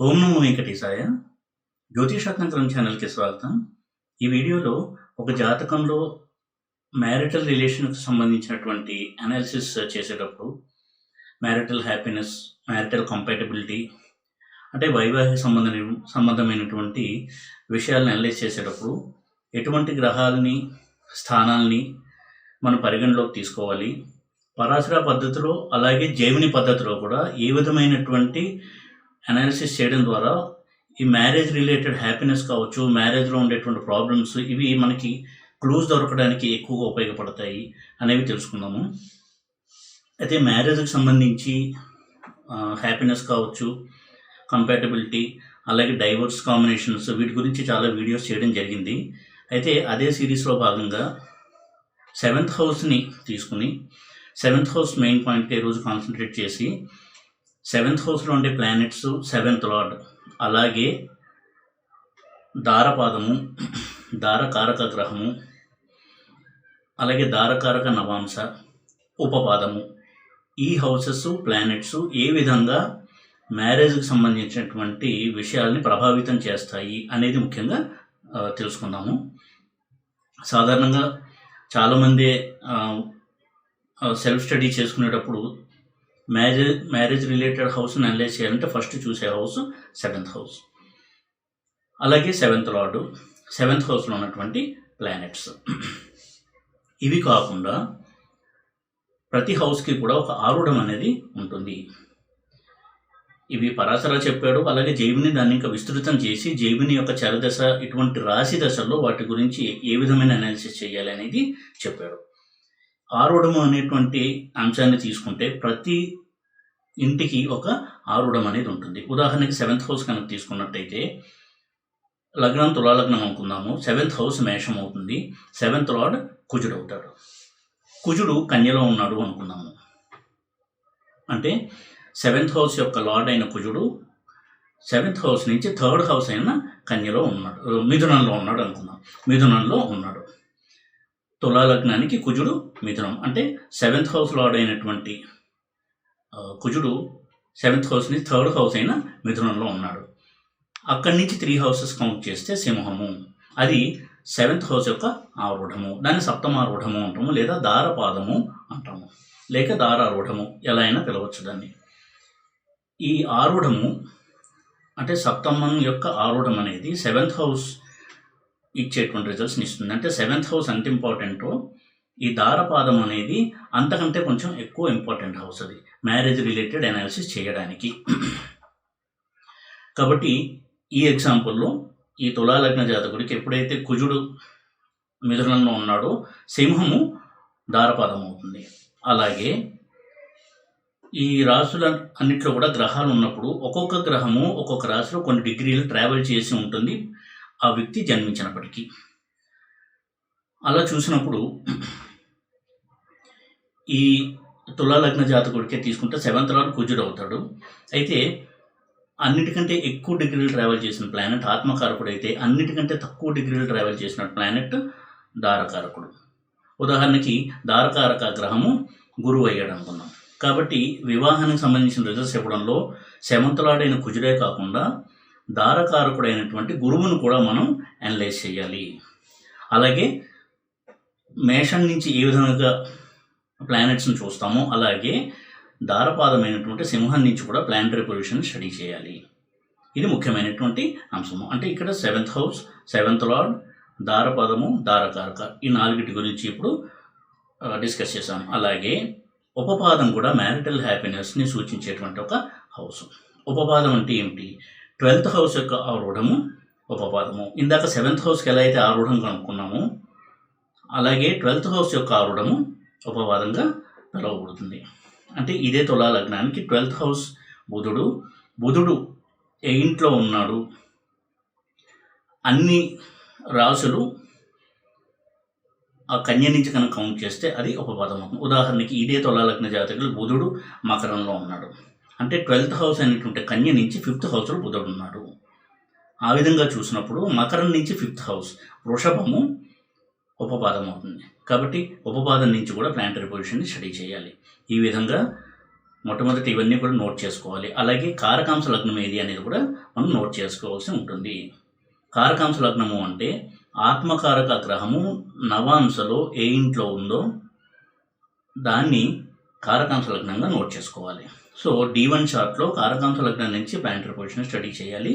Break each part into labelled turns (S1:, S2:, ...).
S1: ఓం నమో వెంకటేశాయ. జ్యోతిషరత్నం ఛానల్కి స్వాగతం. ఈ వీడియోలో ఒక జాతకంలో మ్యారిటల్ రిలేషన్కి సంబంధించినటువంటి అనాలిసిస్ చేసేటప్పుడు మ్యారిటల్ హ్యాపీనెస్, మ్యారిటల్ కంపాటబిలిటీ అంటే వైవాహిక సంబంధమైనటువంటి విషయాలను అనలైజ్ చేసేటప్పుడు ఎటువంటి గ్రహాలని, స్థానాల్ని మనం పరిగణలోకి తీసుకోవాలి, పరాశర పద్ధతిలో అలాగే జైమిని పద్ధతిలో కూడా ఏ విధమైనటువంటి అనాలిసిస్ చేయడం ద్వారా ఈ మ్యారేజ్ రిలేటెడ్ హ్యాపీనెస్ కావచ్చు, మ్యారేజ్లో ఉండేటువంటి ప్రాబ్లమ్స్ ఇవి మనకి క్లూస్ దొరకడానికి ఎక్కువగా ఉపయోగపడతాయి అనేవి తెలుసుకుందాము. అయితే మ్యారేజ్కి సంబంధించి హ్యాపీనెస్ కావచ్చు, కంపాటబిలిటీ అలాగే డైవర్స్ కాంబినేషన్స్ వీటి గురించి చాలా వీడియోస్ చేయడం జరిగింది. అయితే అదే సిరీస్లో భాగంగా 7th హౌస్ని తీసుకుని 7th హౌస్ మెయిన్ పాయింట్కి ఈరోజు కాన్సన్ట్రేట్ చేసి 7th హౌస్లో ఉండే ప్లానెట్స్ 7th లార్డ్ అలాగే దారపాదము, దారకారక గ్రహము అలాగే దారకారక నవాంశ, ఉపపాదము ఈ హౌసెస్, ప్లానెట్స్ ఏ విధంగా మ్యారేజ్కి సంబంధించినటువంటి విషయాల్ని ప్రభావితం చేస్తాయి అనేది ముఖ్యంగా తెలుసుకుందాము. సాధారణంగా చాలామంది సెల్ఫ్ స్టడీ చేసుకునేటప్పుడు మ్యారేజ్ రిలేటెడ్ హౌస్ని అనలైజ్ చేయాలంటే ఫస్ట్ చూసే హౌస్ 7th హౌస్, అలాగే 7th లార్డు, 7th హౌస్లో ఉన్నటువంటి ప్లానెట్స్. ఇవి కాకుండా ప్రతి హౌస్కి కూడా ఒక ఆరుఢం అనేది ఉంటుంది. ఇవి పరాశర చెప్పాడు, అలాగే జైమిని దాన్ని ఇంకా విస్తృతం చేసి జైమిని యొక్క చరదశ ఇటువంటి రాశి దశల్లో వాటి గురించి ఏ విధమైన అనాలిసిస్ చేయాలి అనేది చెప్పాడు. ఆరుఢము అనేటువంటి అంశాన్ని తీసుకుంటే ప్రతి ఇంటికి ఒక ఆరుఢం అనేది ఉంటుంది. ఉదాహరణకి 7th హౌస్ కనుక తీసుకున్నట్టయితే లగ్నం తులాలగ్నం అనుకుందాము. 7th హౌస్ మేషం అవుతుంది, 7th లార్డ్ కుజుడు అవుతాడు. కుజుడు కన్యలో ఉన్నాడు అనుకుందాము. అంటే 7th హౌస్ యొక్క లార్డ్ అయిన కుజుడు 7th హౌస్ నుంచి 3rd హౌస్ అయిన కన్యలో ఉన్నాడు, మిథునంలో ఉన్నాడు అనుకుందాం. మిథునంలో ఉన్నాడు. తులాలగ్నానికి కుజుడు మిథునం అంటే 7th హౌస్ లార్డ్ అయినటువంటి కుజుడు 7th హౌస్ నుంచి 3rd హౌస్ అయిన మిథునంలో ఉన్నాడు. అక్కడి నుంచి 3 హౌసెస్ కౌంట్ చేస్తే సింహము, అది 7th హౌస్ యొక్క ఆరూఢము. దాన్ని సప్తమారూఢము అంటాము, లేదా దారపాదము అంటాము, లేక దారారూఢము, ఎలా అయినా పిలవచ్చు దాన్ని. ఈ ఆరూఢము అంటే సప్తమం యొక్క ఆరూఢం అనేది 7th హౌస్ ఇచ్చేటువంటి రిజల్ట్స్ని ఇస్తుంది. అంటే 7th హౌస్ అంత ఇంపార్టెంటో ఈ దారపాదం అనేది అంతకంటే కొంచెం ఎక్కువ ఇంపార్టెంట్ హౌస్ అది మ్యారేజ్ రిలేటెడ్ అనాలిసిస్ చేయడానికి. కాబట్టి ఈ ఎగ్జాంపుల్లో ఈ తులాలగ్న జాతకుడికి ఎప్పుడైతే కుజుడు మిథునంలో ఉన్నాడో సింహము దారపాదం అవుతుంది. అలాగే ఈ రాశుల అన్నిట్లో కూడా గ్రహాలు ఉన్నప్పుడు ఒక్కొక్క గ్రహము ఒక్కొక్క రాశిలో కొన్ని డిగ్రీలు ట్రావెల్ చేసి ఉంటుంది ఆ వ్యక్తి జన్మించినప్పటికీ. అలా చూసినప్పుడు ఈ తులాలగ్న జాతకుడికే తీసుకుంటే 7th లార్డ్ కుజుడు అవుతాడు. అయితే అన్నిటికంటే ఎక్కువ డిగ్రీలు ట్రావెల్ చేసిన ప్లానెట్ ఆత్మకారకుడు అయితే అన్నిటికంటే తక్కువ డిగ్రీలు ట్రావెల్ చేసిన ప్లానెట్ దారకారకుడు. ఉదాహరణకి దారకారక గ్రహము గురువు అయ్యాడు అనుకుందాం. కాబట్టి వివాహానికి సంబంధించిన రిజల్ట్స్ ఇవ్వడంలో 7th లార్డ్ అయిన కుజుడే కాకుండా దారకారకుడైనటువంటి గురువును కూడా మనం అనలైజ్ చేయాలి. అలాగే మేషం నుంచి ఏ విధంగా ప్లానెట్స్ని చూస్తామో అలాగే దారపాదమైనటువంటి సింహం నుంచి కూడా ప్లానటరీ పొజిషన్ స్టడీ చేయాలి. ఇది ముఖ్యమైనటువంటి అంశము. అంటే ఇక్కడ 7th హౌస్, 7th లార్డ్, దారపాదము, దారకారక ఈ 4 గురించి ఇప్పుడు డిస్కస్ చేశాము. అలాగే ఉపపాదం కూడా మ్యారిటల్ హ్యాపీనెస్ని సూచించేటువంటి ఒక హౌస్. ఉపపాదం అంటే ఏమిటి? 12th హౌస్ యొక్క ఆరూఢము ఉపపాదము. ఇందాక 7th హౌస్కి ఎలా అయితే ఆరూఢం కనుక్కున్నామో అలాగే 12th హౌస్ యొక్క ఆరూఢము ఉపపాదంగా పిలువబడుతుంది. అంటే ఇదే తులా లగ్నానికి 12th హౌస్ బుధుడు 8లో ఉన్నాడు. అన్ని రాశులు ఆ కన్య నుంచి కనుక కౌంట్ చేస్తే అది ఉపపాదం అవుతుంది. ఉదాహరణకి ఇదే తులా లగ్న జాతకులు బుధుడు మకరంలో ఉన్నాడు. అంటే 12th హౌస్ అనేటువంటి కన్య నుంచి 5th హౌస్లో బుధుడు ఉన్నాడు. ఆ విధంగా చూసినప్పుడు మకరం నుంచి 5th హౌస్ వృషభము ఉపపాదం అవుతుంది. కాబట్టి ఉపపాదం నుంచి కూడా ప్లానటరీ పొజిషన్ని స్టడీ చేయాలి. ఈ విధంగా మొట్టమొదటి ఇవన్నీ కూడా నోట్ చేసుకోవాలి. అలాగే కారకాంశ లగ్నం ఏది అనేది కూడా మనం నోట్ చేసుకోవాల్సి ఉంటుంది. కారకాంశ లగ్నము అంటే ఆత్మకారక గ్రహము నవాంశలో ఏ ఇంట్లో ఉందో దాన్ని కారకాంశ లగ్నంగా నోట్ చేసుకోవాలి. సో D1 చార్ట్లో కారకాంశ లగ్నం నుంచి ప్లానెటరీ పొజిషన్ స్టడీ చేయాలి,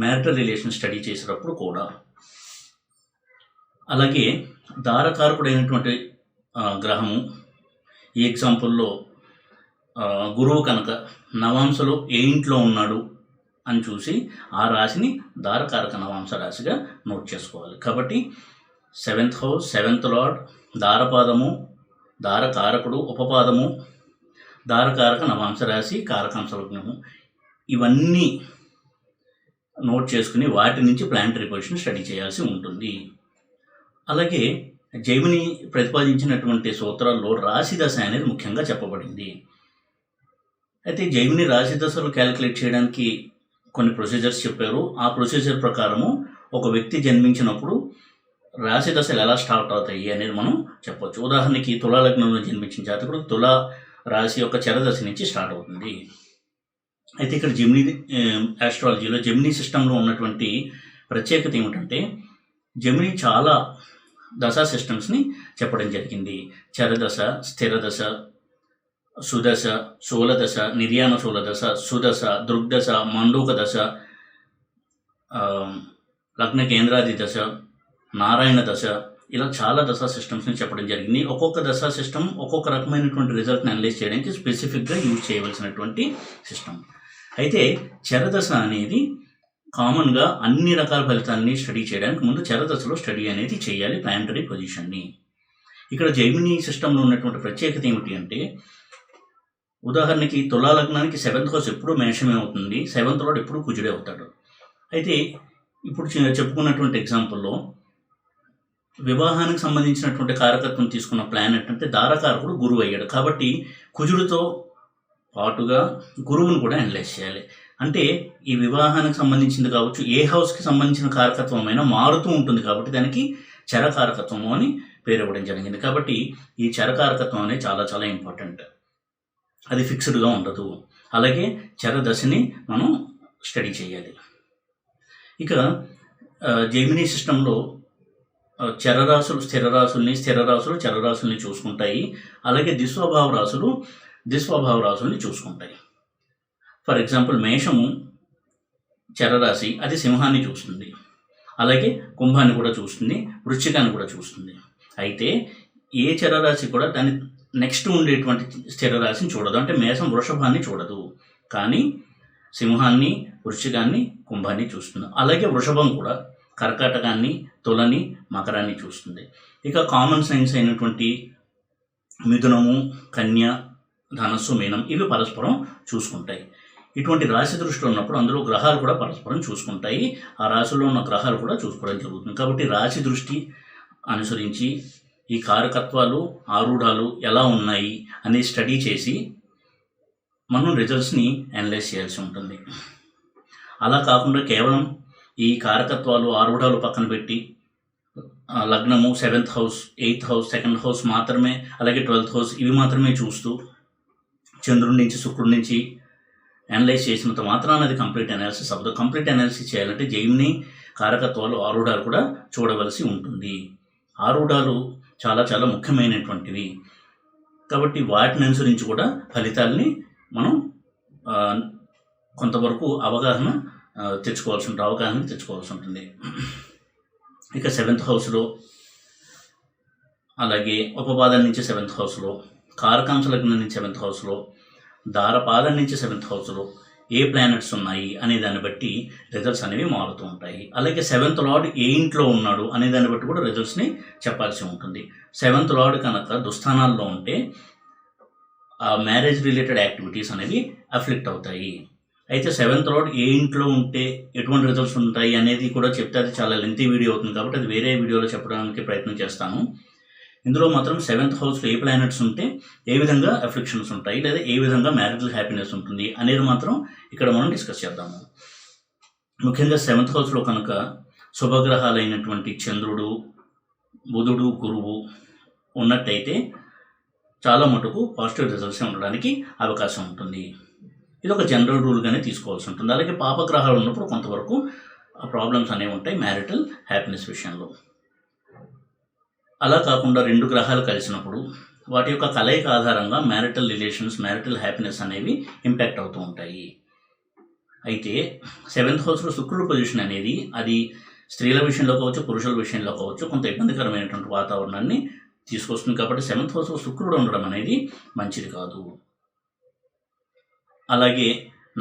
S1: మ్యారిటల్ రిలేషన్ స్టడీ చేసేటప్పుడు కూడా. అలాగే దారకారకుడైనటువంటి గ్రహము, ఈ ఎగ్జాంపుల్లో గురువు కనుక నవాంశలో ఏ ఇంట్లో ఉన్నాడు అని చూసి ఆ రాశిని దారకారక నవాంశ రాశిగా నోట్ చేసుకోవాలి. కాబట్టి 7th హౌస్, 7th లార్డ్, దారపాదము, దారకారకుడు, ఉపపాదము, దారకారక నవాంశ రాశి, కారకాంశ లగ్నము, ఇవన్నీ నోట్ చేసుకుని వాటి నుంచి ప్లానెటరీ పొజిషన్ స్టడీ చేయాల్సి ఉంటుంది. అలాగే జైమిని ప్రతిపాదించినటువంటి సూత్రాల్లో రాశి దశ అనేది ముఖ్యంగా చెప్పబడింది. అయితే జైమిని రాశి దశలు క్యాలిక్యులేట్ చేయడానికి కొన్ని ప్రొసీజర్స్ చెప్పారు. ఆ ప్రొసీజర్ ప్రకారము ఒక వ్యక్తి జన్మించినప్పుడు రాశి దశలు ఎలా స్టార్ట్ అవుతాయి అనేది మనం చెప్పవచ్చు. ఉదాహరణకి తులా లగ్నంలో జన్మించిన జాతకుడు తులా రాశి యొక్క చరదశ నుంచి స్టార్ట్ అవుతుంది. అయితే ఇక్కడ జెమిని ఆస్ట్రాలజీలో జెమిని సిస్టంలో ఉన్నటువంటి ప్రత్యేకత ఏమిటంటే జెమిని చాలా దశా సిస్టమ్స్ని చెప్పడం జరిగింది. చరదశ, స్థిరదశ, సుదశ, శూలదశ, నిర్యాణ శూలదశ, సుదశ, దృగ్దశ, మండూక దశ, లగ్న కేంద్రాది దశ, నారాయణ దశ, ఇలా చాలా దశా సిస్టమ్స్ని చెప్పడం జరిగింది. ఒక్కొక్క దశా సిస్టమ్ ఒక్కొక్క రకమైనటువంటి రిజల్ట్ని అనలైజ్ చేయడానికి స్పెసిఫిక్గా యూజ్ చేయవలసినటువంటి సిస్టమ్. అయితే చరదశ అనేది కామన్గా అన్ని రకాల ఫలితాలని స్టడీ చేయడానికి ముందు చరదశలో స్టడీ అనేది చేయాలి ప్లానెటరీ పొజిషన్ని. ఇక్కడ జైమిని సిస్టంలో ఉన్నటువంటి ప్రత్యేకత ఏమిటి అంటే ఉదాహరణకి తులా లగ్నానికి 7th హౌస్ ఎప్పుడు మేషమే అవుతుంది, 7th లార్డ్ ఎప్పుడు కుజుడే అవుతాడు. అయితే ఇప్పుడు చెప్పుకున్నటువంటి ఎగ్జాంపుల్లో వివాహానికి సంబంధించినటువంటి కారకత్వం తీసుకున్న ప్లానెట్ అంటే దారకారకుడు గురువు అయ్యాడు. కాబట్టి కుజుడితో పాటుగా గురువును కూడా అనలైజ్ చేయాలి. అంటే ఈ వివాహానికి సంబంధించింది కావచ్చు, ఏ హౌస్కి సంబంధించిన కారకత్వం అయినా మారుతూ ఉంటుంది కాబట్టి దానికి చరకారకత్వము అని పేరు ఇవ్వడం జరిగింది. కాబట్టి ఈ చరకారకత్వం అనేది చాలా చాలా ఇంపార్టెంట్, అది ఫిక్స్డ్గా ఉండదు. అలాగే చరదశని మనం స్టడీ చేయాలి. ఇక జెమిని సిస్టంలో చరరాశులు స్థిరరాశుల్ని, స్థిరరాశులు చరరాశుల్ని చూసుకుంటాయి. అలాగే దిస్వభావ రాశుల్ని చూసుకుంటాయి. ఫర్ ఎగ్జాంపుల్ మేషము చరరాశి, అది సింహాన్ని చూస్తుంది. అలాగే కుంభాన్ని కూడా చూస్తుంది, వృశ్చికాన్ని కూడా చూస్తుంది. అయితే ఏ చరరాశి కూడా దాని నెక్స్ట్ ఉండేటువంటి స్థిరరాశిని చూడదు. అంటే మేషం వృషభాన్ని చూడదు, కానీ సింహాన్ని, వృశ్చికాన్ని, కుంభాన్ని చూస్తుంది. అలాగే వృషభం కూడా కర్కాటకాన్ని, తులని, మకరాన్ని చూస్తుంది. ఇక కామన్ సైన్స్ అయినటువంటి మిథునము, కన్య, ధనస్సు, మీనం ఇవి పరస్పరం చూసుకుంటాయి. ఇటువంటి రాశి దృష్టిలో ఉన్నప్పుడు అందులో గ్రహాలు కూడా పరస్పరం చూసుకుంటాయి. ఆ రాశిలో ఉన్న గ్రహాలు కూడా చూసుకోవడం జరుగుతుంది. కాబట్టి రాశి దృష్టి అనుసరించి ఈ కారకత్వాలు, ఆరూఢాలు ఎలా ఉన్నాయి అనేది స్టడీ చేసి మనం రిజల్ట్స్ని అనలైజ్ చేయాల్సి ఉంటుంది. అలా కాకుండా కేవలం ఈ కారకత్వాలు, ఆరూఢాలు పక్కన పెట్టి లగ్నము, 7th house, 8th house, 2nd house మాత్రమే, అలాగే 12th హౌస్ ఇవి మాత్రమే చూస్తూ చంద్రుడి నుంచి, శుక్రుడి నుంచి అనలైజ్ చేసినంత మాత్రాన అది కంప్లీట్ అనాలిసిస్ అవ్వదు. కంప్లీట్ అనాలిసిస్ చేయాలంటే జైమిని కారకత్వాలు, ఆరూఢాలు కూడా చూడవలసి ఉంటుంది. ఆరూఢాలు చాలా చాలా ముఖ్యమైనటువంటివి కాబట్టి వాటిని అనుసరించి కూడా ఫలితాలని మనం కొంతవరకు అవగాహన తెచ్చుకోవాల్సి ఉంటుంది. ఇక 7th హౌస్లో, అలాగే ఉపపాదం నుంచి 7th హౌస్లో, కారకాంశ లగ్నం నుంచి 7th హౌస్లో, దారపాదం నుంచి 7th హౌస్లో ఏ ప్లానెట్స్ ఉన్నాయి అనే దాన్ని బట్టి రిజల్ట్స్ అనేవి మారుతూ ఉంటాయి. అలాగే 7th లార్డ్ ఏ ఇంట్లో ఉన్నాడు అనే దాన్ని బట్టి కూడా రిజల్ట్స్ని చెప్పాల్సి ఉంటుంది. 7th లార్డ్ కనుక దుస్థానాల్లో ఉంటే ఆ మ్యారేజ్ రిలేటెడ్ యాక్టివిటీస్ అనేవి అఫ్లిక్ట్ అవుతాయి. అయితే 7th లార్డ్ ఏ ఇంట్లో ఉంటే ఎటువంటి రిజల్ట్స్ ఉంటాయి అనేది కూడా చెప్తే అది చాలా లెంతీ వీడియో అవుతుంది కాబట్టి అది వేరే వీడియోలో చెప్పడానికి ప్రయత్నం చేస్తాను. ఇందులో మాత్రం 7th హౌస్లో ఏ ప్లానెట్స్ ఉంటే ఏ విధంగా అఫ్లిక్షన్స్ ఉంటాయి, లేదా ఏ విధంగా మ్యారిటల్ హ్యాపీనెస్ ఉంటుంది అనేది మాత్రం ఇక్కడ మనం డిస్కస్ చేద్దాము. ముఖ్యంగా 7th హౌస్లో కనుక శుభగ్రహాలైనటువంటి చంద్రుడు, బుధుడు, గురువు ఉన్నట్టయితే చాలా మటుకు పాజిటివ్ రిజల్ట్స్ ఉండడానికి అవకాశం ఉంటుంది. ఇది ఒక జనరల్ రూల్గానే తీసుకోవాల్సి ఉంటుంది. అలాగే పాపగ్రహాలు ఉన్నప్పుడు కొంతవరకు ప్రాబ్లమ్స్ అనేవి ఉంటాయి మ్యారిటల్ హ్యాపీనెస్ విషయంలో. అలా కాకుండా 2 గ్రహాలు కలిసినప్పుడు వాటి యొక్క కలయిక ఆధారంగా మ్యారిటల్ రిలేషన్స్, మ్యారిటల్ హ్యాపీనెస్ అనేవి ఇంపాక్ట్ అవుతూ ఉంటాయి. అయితే 7th హౌస్లో శుక్రుడు పొజిషన్ అనేది అది స్త్రీల విషయంలో కావచ్చు, పురుషుల విషయంలో కావచ్చు కొంత ఇబ్బందికరమైనటువంటి వాతావరణాన్ని తీసుకొస్తుంది. కాబట్టి 7th హౌస్లో శుక్రుడు ఉండడం అనేది మంచిది కాదు. అలాగే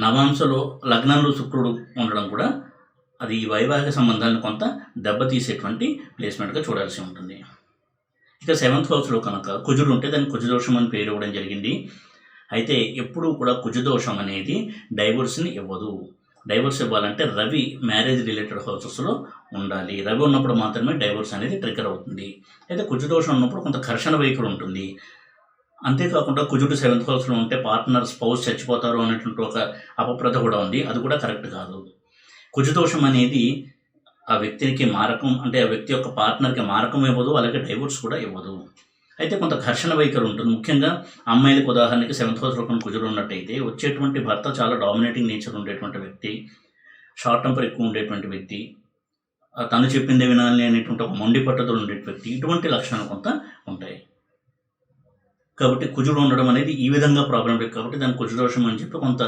S1: నవాంశలో లగ్నంలో శుక్రుడు ఉండడం కూడా అది వైవాహిక సంబంధాలను కొంత దెబ్బతీసేటువంటి ప్లేస్మెంట్గా చూడాల్సి ఉంటుంది. ఇక 7th హౌస్లో కనుక కుజుడు ఉంటే దానికి కుజదోషం అని పేరు ఇవ్వడం జరిగింది. అయితే ఎప్పుడూ కూడా కుజదోషం అనేది డైవోర్స్ని ఇవ్వదు. డైవోర్స్ ఇవ్వాలంటే రవి మ్యారేజ్ రిలేటెడ్ హౌసెస్లో ఉండాలి. రవి ఉన్నప్పుడు మాత్రమే డైవోర్స్ అనేది ట్రిగ్గర్ అవుతుంది. అయితే కుజదోషం ఉన్నప్పుడు కొంత ఘర్షణ వైఖరి ఉంటుంది. అంతేకాకుండా కుజుడు 7th హౌస్లో ఉంటే పార్ట్నర్ స్పౌస్ చచ్చిపోతారు అనేటువంటి ఒక అపప్రథ కూడా ఉంది. అది కూడా కరెక్ట్ కాదు. కుజదోషం అనేది ఆ వ్యక్తికి మారకం, అంటే ఆ వ్యక్తి యొక్క పార్ట్నర్కి మారకం ఇవ్వదు, అలాగే డైవోర్స్ కూడా ఇవ్వదు. అయితే కొంత ఘర్షణ వైఖరి ఉంటుంది. ముఖ్యంగా అమ్మాయిలకు ఉదాహరణకి 7th హౌస్లో కొన్ని కుజుడు ఉన్నట్టయితే వచ్చేటువంటి భర్త చాలా డామినేటింగ్ నేచర్ ఉండేటువంటి వ్యక్తి, షార్ట్ టెంపర్ ఎక్కువ ఉండేటువంటి వ్యక్తి, తను చెప్పిందే వినాలి అనేటువంటి ఒక మొండి పట్టుదల ఉండే వ్యక్తి, ఇటువంటి లక్షణాలు కొంత ఉంటాయి. కాబట్టి కుజుడు ఉండడం అనేది ఈ విధంగా ప్రాబ్లమేటిక్. కాబట్టి దాని కుజదోషం అని చెప్పి కొంత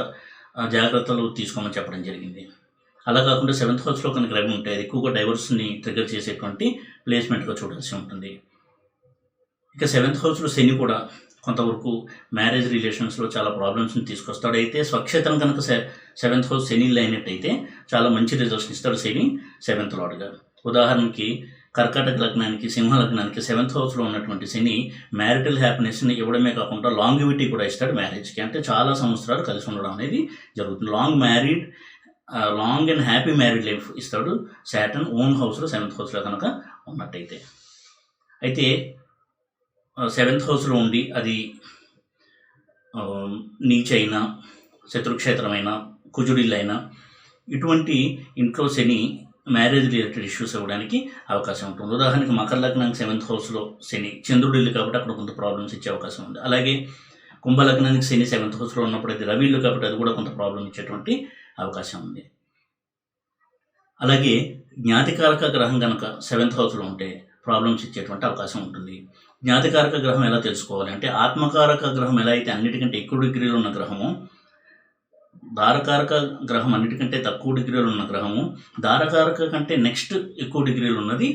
S1: జాగ్రత్తలు తీసుకోమని చెప్పడం జరిగింది. అలా కాకుండా 7th హౌస్లో కనుక రవి ఉంటే అది ఎక్కువగా డైవర్స్ని ట్రిగర్ చేసేటువంటి ప్లేస్మెంట్గా చూడాల్సి ఉంటుంది. ఇక 7th హౌస్లో శని కూడా కొంతవరకు మ్యారేజ్ రిలేషన్స్లో చాలా ప్రాబ్లమ్స్ని తీసుకొస్తాడు. అయితే స్వక్షేత్రం కనుక 7th హౌస్ శనిలో అయినట్టయితే చాలా మంచి రిజల్ట్స్ని ఇస్తాడు శని 7th లార్డ్గా. ఉదాహరణకి కర్కాటక లగ్నానికి, సింహ లగ్నానికి 7th హౌస్లో ఉన్నటువంటి శని మ్యారిటల్ హ్యాపీనెస్ని ఇవ్వడమే కాకుండా లాంగివిటీ కూడా ఇస్తాడు మ్యారేజ్కి. అంటే చాలా సంవత్సరాలు కలిసి ఉండడం అనేది జరుగుతుంది. Long and happy married life ఇస్తాడు సాటర్న్ ఓన్ హౌస్లో 7th హౌస్లో కనుక ఉన్నట్టయితే. అయితే 7th హౌస్లో ఉండి అది నీచైనా, శత్రుక్షేత్రమైన, కుజుడిల్లైనా ఇటువంటి ఇంట్లో శని మ్యారేజ్ రిలేటెడ్ ఇష్యూస్ ఇవ్వడానికి అవకాశం ఉంటుంది. ఉదాహరణకి మకర లగ్నానికి 7th హౌస్లో శని, చంద్రుడు ఇల్లు కాబట్టి అక్కడ కొంత ప్రాబ్లమ్స్ ఇచ్చే అవకాశం ఉంది. అలాగే కుంభలగ్నానికి శని 7th హౌస్లో ఉన్నప్పుడు అది రవి ఇల్లు కాబట్టి అది కూడా కొంత ప్రాబ్లం ఇచ్చేటువంటి అవకాశం ఉంది. అలాగే జ్ఞాతికారక గ్రహం కనుక 7th హౌస్లో ఉంటే ప్రాబ్లమ్స్ ఇచ్చేటువంటి అవకాశం ఉంటుంది. జ్ఞాతికారక గ్రహం ఎలా తెలుసుకోవాలి అంటే, ఆత్మకారక గ్రహం ఎలా అయితే అన్నిటికంటే ఎక్కువ డిగ్రీలో ఉన్న గ్రహము, దారకారక గ్రహం అన్నిటికంటే తక్కువ డిగ్రీలో ఉన్న గ్రహము, దారకారక కంటే నెక్స్ట్ ఎక్కువ డిగ్రీలో ఉన్నది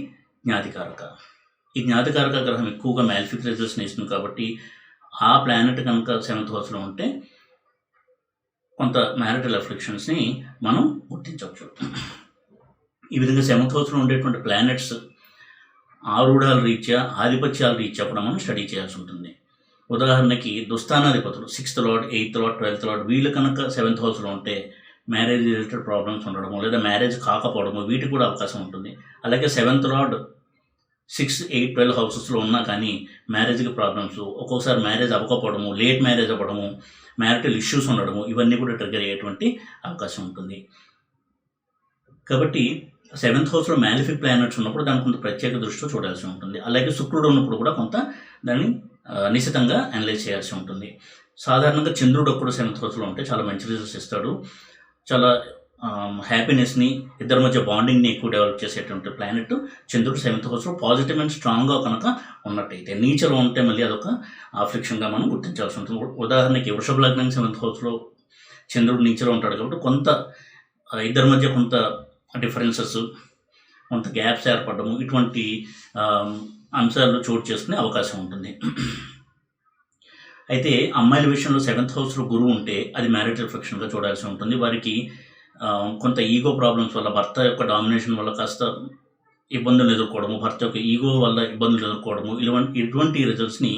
S1: జ్ఞాతికారక. ఈ జ్ఞాతికారక గ్రహం ఎక్కువగా మ్యాలిఫిక్ రిజల్ట్స్ని ఇస్తుంది. కాబట్టి ఆ ప్లానెట్ కనుక 7th హౌస్లో ఉంటే కొంత మ్యారిటల్ అఫ్లిక్షన్స్ని మనం గుర్తించవచ్చు. ఈ విధంగా 7th హౌస్లో ఉండేటువంటి ప్లానెట్స్ ఆరూఢాల రీత్యా, ఆధిపత్యాల రీత్యా కూడా మనం స్టడీ చేయాల్సి ఉంటుంది. ఉదాహరణకి దుస్థానాధిపతులు 6th lord, 8th lord, 12th lord వీళ్ళు కనుక 7th హౌస్లో ఉంటే మ్యారేజ్ రిలేటెడ్ ప్రాబ్లమ్స్ ఉండడము, లేదా మ్యారేజ్ కాకపోవడము వీటికి కూడా అవకాశం ఉంటుంది. అలాగే 7th లార్డ్ 6, 8, 12 హౌసెస్లో ఉన్నా కానీ మ్యారేజ్కి ప్రాబ్లమ్స్, ఒక్కొక్కసారి మ్యారేజ్ అవ్వకపోవడము, లేట్ మ్యారేజ్ అవ్వడము, మ్యారిటల్ ఇష్యూస్ ఉండడము ఇవన్నీ కూడా ట్రిగర్ అయ్యేటువంటి అవకాశం ఉంటుంది. కాబట్టి 7th హౌస్లో మ్యాలిఫిక్ ప్లానెట్స్ ఉన్నప్పుడు దానికి కొంత ప్రత్యేక దృష్టితో చూడాల్సి ఉంటుంది. అలాగే శుక్రుడు ఉన్నప్పుడు కూడా కొంత దాన్ని నిశితంగా అనలైజ్ చేయాల్సి ఉంటుంది. సాధారణంగా చంద్రుడు ఒక్కడు 7th హౌస్లో ఉంటే చాలా మంచి రిజల్ట్స్ ఇస్తాడు. చాలా హ్యాపీనెస్ని, ఇద్దరి మధ్య బాండింగ్ని ఎక్కువ డెవలప్ చేసేటువంటి ప్లానెట్ చంద్రుడు 7th హౌస్లో పాజిటివ్ అండ్ స్ట్రాంగ్గా కనుక ఉన్నట్టయితే. నీచలో ఉంటే మళ్ళీ అదొక ఆఫ్లిక్షన్గా మనం గుర్తించాల్సి ఉంటుంది. ఉదాహరణకి వృషభ లగ్నం 7th హౌస్లో చంద్రుడు నీచలో ఉంటాడు కాబట్టి కొంత ఇద్దరి మధ్య కొంత డిఫరెన్సెస్, కొంత గ్యాప్స్ ఏర్పడము ఇటువంటి అంశాలు చోటు చేసుకునే అవకాశం ఉంటుంది. అయితే అమ్మాయిల విషయంలో 7th హౌస్లో గురువు ఉంటే అది మ్యారిటల్ అఫెక్షన్గా చూడాల్సి ఉంటుంది. వారికి కొంత ఈగో ప్రాబ్లమ్స్ వల్ల, భర్త యొక్క డామినేషన్ వల్ల కాస్త ఇబ్బందులు ఎదుర్కోవడము, భర్త యొక్క ఈగో వల్ల ఇబ్బందులు ఎదుర్కోవడము ఇటువంటి రిజల్ట్స్ని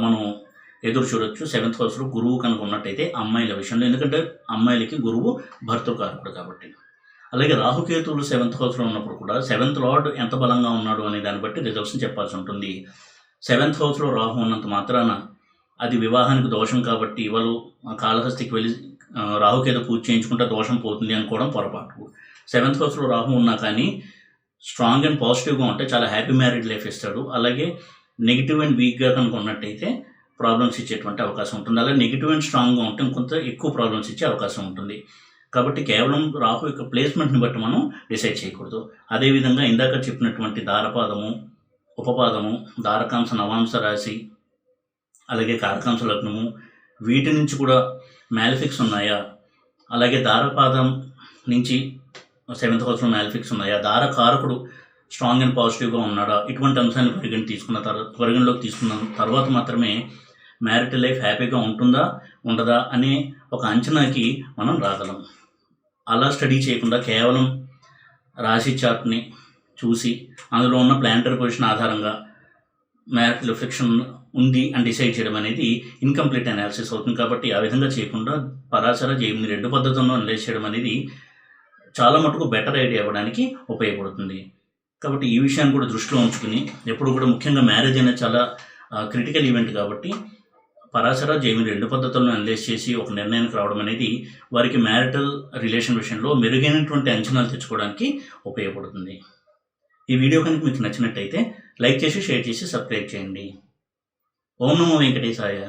S1: మనం ఎదురు చూడొచ్చు 7th హౌస్లో గురువు కనుక ఉన్నట్టయితే అమ్మాయిల విషయంలో. ఎందుకంటే అమ్మాయిలకి గురువు భర్తృకారకుడు కాబట్టి. అలాగే రాహుకేతువులు 7th హౌస్లో ఉన్నప్పుడు కూడా 7th లార్డ్ ఎంత బలంగా ఉన్నాడు అనే దాన్ని బట్టి రిజల్ట్స్ని చెప్పాల్సి ఉంటుంది. 7th హౌస్లో రాహు ఉన్నంత మాత్రాన అది వివాహానికి దోషం కాబట్టి వాళ్ళు కాళహస్తికి వెళ్ళి రాహుకేతు పూజ చేయించుకుంటే దోషం పోతుంది అనుకోవడం పొరపాటు. 7th హౌస్లో రాహు ఉన్నా కానీ స్ట్రాంగ్ అండ్ పాజిటివ్గా ఉంటే చాలా హ్యాపీ మ్యారీడ్ లైఫ్ ఇస్తాడు. అలాగే నెగిటివ్ అండ్ వీక్గా కనుక ఉన్నట్టయితే ప్రాబ్లమ్స్ ఇచ్చేటువంటి అవకాశం ఉంటుంది. అలా నెగిటివ్ అండ్ స్ట్రాంగ్గా ఉంటే ఇంకొంత ఎక్కువ ప్రాబ్లమ్స్ ఇచ్చే అవకాశం ఉంటుంది. కాబట్టి కేవలం రాహు యొక్క ప్లేస్మెంట్ని బట్టి మనం డిసైడ్ చేయకూడదు. అదేవిధంగా ఇందాక చెప్పినటువంటి దారపాదము, ఉపపాదము, దారకాంశ నవాంశ రాశి, అలాగే కారకాంశ లగ్నము, వీటి నుంచి కూడా మ్యాలిఫిక్స్ ఉన్నాయా, అలాగే దారపాదం నుంచి 7th హౌస్లో మ్యాలిఫిక్స్ ఉన్నాయా, దారకారకుడు స్ట్రాంగ్ అండ్ పాజిటివ్గా ఉన్నాడా, ఇటువంటి అంశాన్ని పరిగణలోకి తీసుకున్న తర్వాత మాత్రమే మ్యారిటల్ లైఫ్ హ్యాపీగా ఉంటుందా ఉండదా అనే ఒక అంచనాకి మనం రాగలం. అలా స్టడీ చేయకుండా కేవలం రాశి చార్ట్ని చూసి అందులో ఉన్న ప్లానటరీ పొజిషన్ ఆధారంగా మ్యారిటల్ ఎఫెక్షన్ ఉంది అని డిసైడ్ చేయడం అనేది ఇన్కంప్లీట్ అనాలిసిస్ అవుతుంది. కాబట్టి ఆ విధంగా చేయకుండా పరాశర జెమిని 2 పద్ధతుల్లో అనలైజ్ చేయడం అనేది చాలా మటుకు బెటర్ ఐడియా ఇవ్వడానికి ఉపయోగపడుతుంది. కాబట్టి ఈ విషయాన్ని కూడా దృష్టిలో ఉంచుకుని ఎప్పుడు కూడా ముఖ్యంగా మ్యారేజ్ అనేది చాలా క్రిటికల్ ఈవెంట్ కాబట్టి పరాశర జెమిని 2 పద్ధతులను అనలైజ్ చేసి ఒక నిర్ణయానికి రావడం అనేది వారికి మ్యారిటల్ రిలేషన్ విషయంలో మెరుగైనటువంటి అంచనాలు తెచ్చుకోవడానికి ఉపయోగపడుతుంది. ఈ వీడియో కనుక మీకు నచ్చినట్టయితే లైక్ చేసి, షేర్ చేసి, సబ్స్క్రైబ్ చేయండి. ఓం నమో వెంకటేశాయ.